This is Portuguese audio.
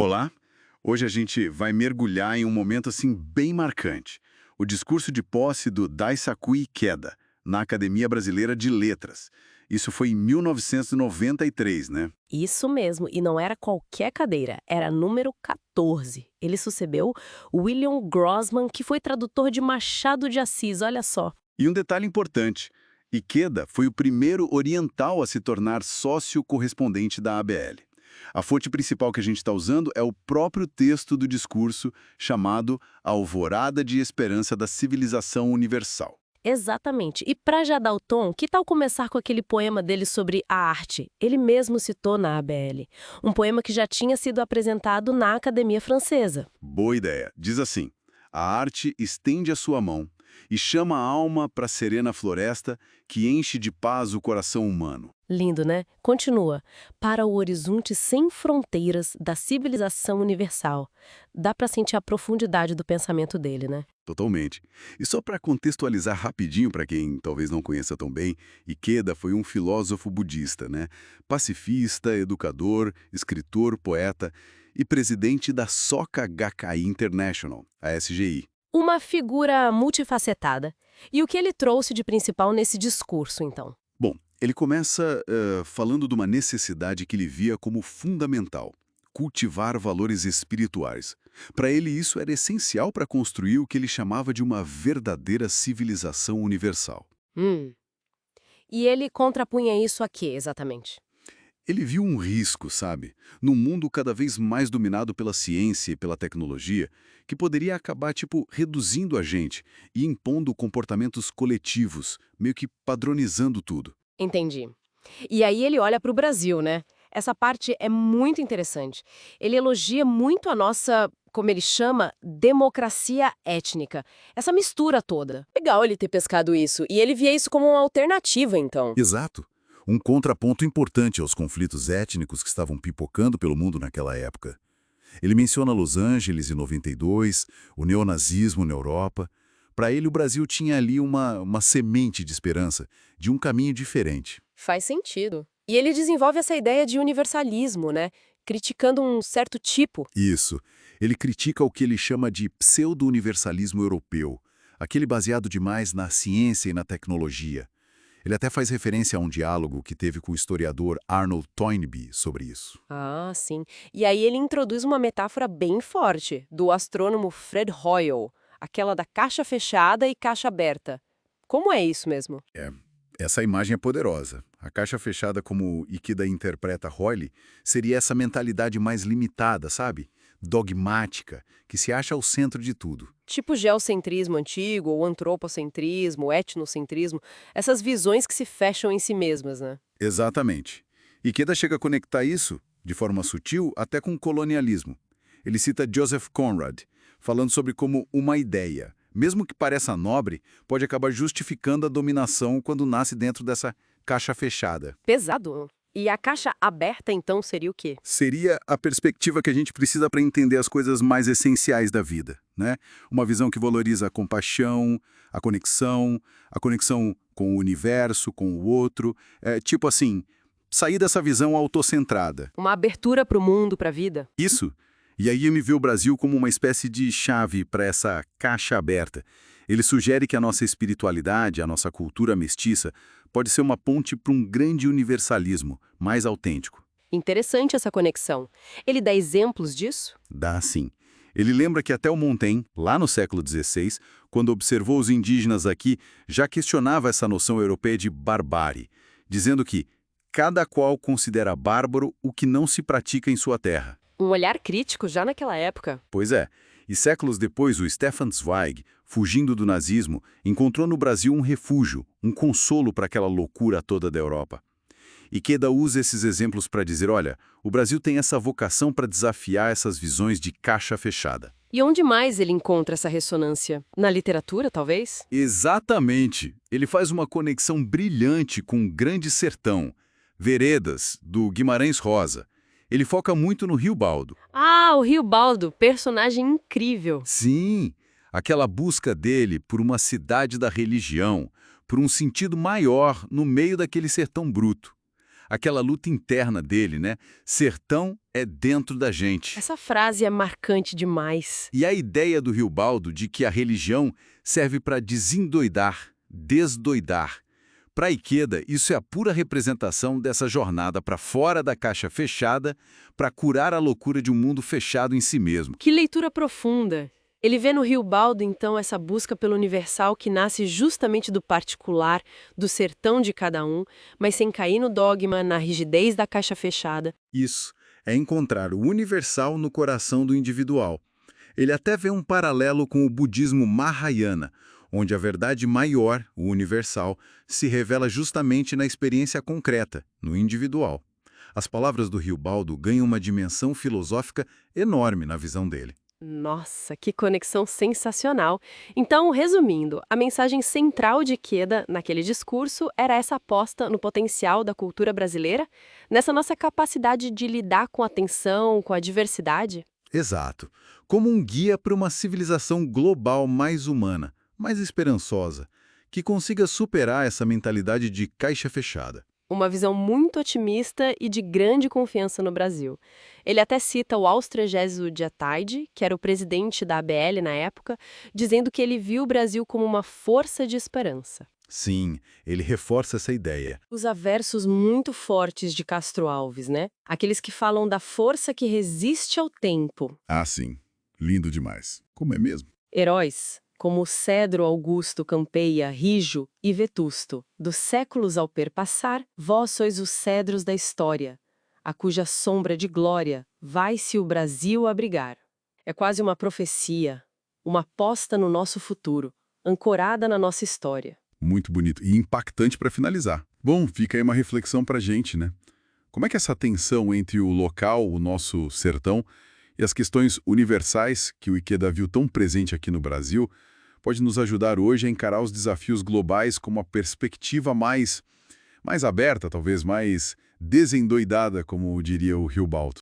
Olá, hoje a gente vai mergulhar em um momento assim bem marcante. O discurso de posse do Daisaku Ikeda, na Academia Brasileira de Letras. Isso foi em 1993, né? Isso mesmo, e não era qualquer cadeira, era número 14. Ele sucedeu William Grossman, que foi tradutor de Machado de Assis, olha só. E um detalhe importante, Ikeda foi o primeiro oriental a se tornar sócio correspondente da ABL. A fonte principal que a gente está usando é o próprio texto do discurso chamado Alvorada de Esperança da Civilização Universal. Exatamente. E para já dar o tom, que tal começar com aquele poema dele sobre a arte? Ele mesmo citou na ABL. Um poema que já tinha sido apresentado na Academia Francesa. Boa ideia. Diz assim: a arte estende a sua mão e chama a alma para a serena floresta que enche de paz o coração humano. Lindo, né? Continua. Para o horizonte sem fronteiras da civilização universal. Dá para sentir a profundidade do pensamento dele, né? Totalmente. E só para contextualizar rapidinho para quem talvez não conheça tão bem, Ikeda foi um filósofo budista, né? Pacifista, educador, escritor, poeta e presidente da Soka Gakkai International, a SGI. Uma figura multifacetada. E o que ele trouxe de principal nesse discurso, então? Bom, ele começa falando de uma necessidade que ele via como fundamental: cultivar valores espirituais. Para ele, isso era essencial para construir o que ele chamava de uma verdadeira civilização universal. Hum. E ele contrapunha isso a quê, exatamente? Ele viu um risco, sabe, num mundo cada vez mais dominado pela ciência e pela tecnologia, que poderia acabar, tipo, reduzindo a gente e impondo comportamentos coletivos, meio que padronizando tudo. Entendi. E aí ele olha para o Brasil, né? Essa parte é muito interessante. Ele elogia muito a nossa, como ele chama, democracia étnica. Essa mistura toda. Legal ele ter pescado isso. E ele via isso como uma alternativa, então. Exato. Um contraponto importante aos conflitos étnicos que estavam pipocando pelo mundo naquela época. Ele menciona Los Angeles em 92, o neonazismo na Europa. Para ele, o Brasil tinha ali uma semente de esperança, de um caminho diferente. Faz sentido. E ele desenvolve essa ideia de universalismo, né? Criticando um certo tipo. Isso. Ele critica o que ele chama de pseudo-universalismo europeu, aquele baseado demais na ciência e na tecnologia. Ele até faz referência a um diálogo que teve com o historiador Arnold Toynbee sobre isso. Ah, sim. E aí ele introduz uma metáfora bem forte, do astrônomo Fred Hoyle, aquela da caixa fechada e caixa aberta. Como é isso mesmo? Essa imagem é poderosa. A caixa fechada, como Ikeda interpreta Hoyle, seria essa mentalidade mais limitada, sabe? Dogmática, que se acha ao centro de tudo. Tipo geocentrismo antigo, ou antropocentrismo, etnocentrismo, essas visões que se fecham em si mesmas, né? Exatamente. Ikeda chega a conectar isso, de forma sutil, até com o colonialismo. Ele cita Joseph Conrad, falando sobre como uma ideia, mesmo que pareça nobre, pode acabar justificando a dominação quando nasce dentro dessa caixa fechada. Pesado. E a caixa aberta, então, seria o quê? Seria a perspectiva que a gente precisa para entender as coisas mais essenciais da vida, né? Uma visão que valoriza a conexão com o universo, com o outro. Tipo assim, sair dessa visão autocentrada. Uma abertura para o mundo, para a vida? Isso. E aí eu me vê o Brasil como uma espécie de chave para essa caixa aberta. Ele sugere que a nossa espiritualidade, a nossa cultura mestiça, pode ser uma ponte para um grande universalismo mais autêntico. Interessante essa conexão. Ele dá exemplos disso? Dá sim. Ele lembra que até o Montaigne, lá no século XVI, quando observou os indígenas aqui, já questionava essa noção europeia de barbárie, dizendo que cada qual considera bárbaro o que não se pratica em sua terra. Um olhar crítico já naquela época. Pois é, e séculos depois o Stefan Zweig, fugindo do nazismo, encontrou no Brasil um refúgio, um consolo para aquela loucura toda da Europa. Ikeda usa esses exemplos para dizer, olha, o Brasil tem essa vocação para desafiar essas visões de caixa fechada. E onde mais ele encontra essa ressonância? Na literatura, talvez? Exatamente! Ele faz uma conexão brilhante com o Grande Sertão, Veredas, do Guimarães Rosa. Ele foca muito no Rio Baldo. Ah, o Riobaldo, personagem incrível. Sim, aquela busca dele por uma cidade da religião, por um sentido maior no meio daquele sertão bruto. aquela luta interna dele, né? Sertão é dentro da gente. Essa frase é marcante demais. E a ideia do Riobaldo de que a religião serve para desendoidar, desdoidar. Para Ikeda, isso é a pura representação dessa jornada para fora da caixa fechada para curar a loucura de um mundo fechado em si mesmo. Que leitura profunda! Ele vê no Riobaldo, então, essa busca pelo universal que nasce justamente do particular, do sertão de cada um, mas sem cair no dogma, na rigidez da caixa fechada. Isso é encontrar o universal no coração do individual. Ele até vê um paralelo com o budismo Mahayana, onde a verdade maior, o universal, se revela justamente na experiência concreta, no individual. As palavras do Riobaldo ganham uma dimensão filosófica enorme na visão dele. Nossa, que conexão sensacional! Então, resumindo, a mensagem central de Ikeda naquele discurso era essa aposta no potencial da cultura brasileira, nessa nossa capacidade de lidar com a tensão, com a diversidade. Exato. Como um guia para uma civilização global mais humana, mais esperançosa, que consiga superar essa mentalidade de caixa fechada. Uma visão muito otimista e de grande confiança no Brasil. Ele até cita o Austregésio de Ataide, que era o presidente da ABL na época, dizendo que ele viu o Brasil como uma força de esperança. Sim, ele reforça essa ideia. Usa versos muito fortes de Castro Alves, né? Aqueles que falam da força que resiste ao tempo. Ah, sim. Lindo demais. Como é mesmo? Heróis, como Cedro Augusto Campeia, Rijo e Vetusto, dos séculos ao perpassar, vós sois os cedros da história, a cuja sombra de glória vai-se o Brasil abrigar. É quase uma profecia, uma aposta no nosso futuro, ancorada na nossa história. Muito bonito e impactante para finalizar. Bom, fica aí uma reflexão para a gente, né? Como é que essa tensão entre o local, o nosso sertão, e as questões universais que o Ikeda viu tão presente aqui no Brasil pode nos ajudar hoje a encarar os desafios globais com uma perspectiva mais aberta, talvez mais desendoidada, como diria o Riobaldo.